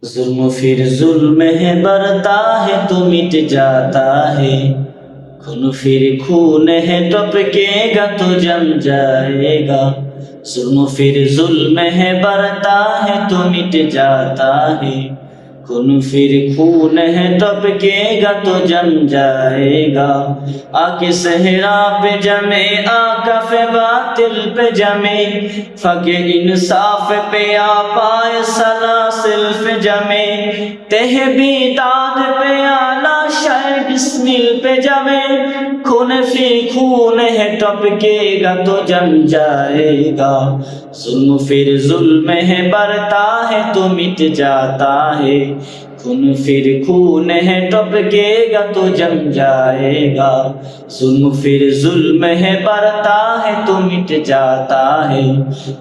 ظلم پھر ظلم ہے برتا ہے تو مٹ جاتا ہے، خون پھر خون ہے ٹپکے گا تو جم جائے گا۔ ظلم پھر ظلم ہے برتا ہے تو مٹ جاتا ہے، خون پھر خون ہے ٹپکے گا تو جم جائے گا۔ آ کے صحرا پہ جمے آکف باطل پہ جمے، فق انصاف پہ آ پائے سلاسل پہ جمے، تہ بیداد پہ آلہ شہ بسمل پہ جمے، خون فی خون ہے ٹپکے گا تو جم جائے گا۔ ظلم پھر ظلم ہے برتا ہے تو مٹ جاتا ہے، خون پھر خون ہے ٹپکے گا تو جم جائے گا۔ ظلم پھر ظلم ہے برتا ہے تو مٹ جاتا ہے،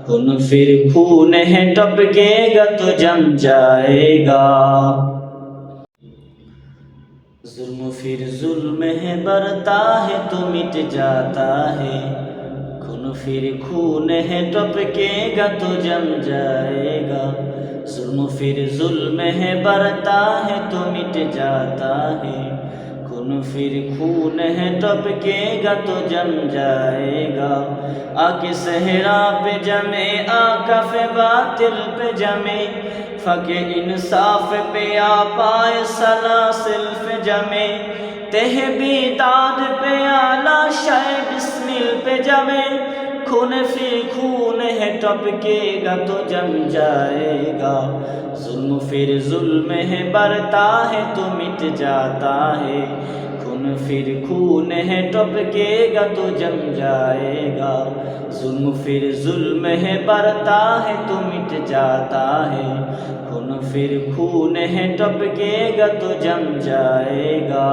خون پھر خون ہے ٹپکے گا تو جم جائے گا۔ ظلم پھر ظلم ہے برتا ہے تو مٹ جاتا ہے، خون پھر خون ہے ٹپکے گا تو جم جائے گا۔ ظلم پھر ظلم ہے برتا ہے تو مٹ جاتا ہے، خون پھر خون ہے ٹپکے گا تو جم جائے گا۔ آ کے صحرا پہ جمے آکف باطل پہ جمے، فق انصاف پہ آ پائے سلاسل پہ جمے، تہ بیداد پہ آلہ شہ بسمل پہ جمے، خون پھر خون ہے ٹپکے گا تو جم جائے گا۔ ظلم پھر ظلم ہے برتا ہے تو مٹ جاتا ہے، خون پھر خون ہے ٹپکے گا تو جم جائے گا۔ ظلم پھر ظلم ہے برتا ہے تو مٹ جاتا ہے، خون پھر خون ہے ٹپکے گا تو جم جائے گا۔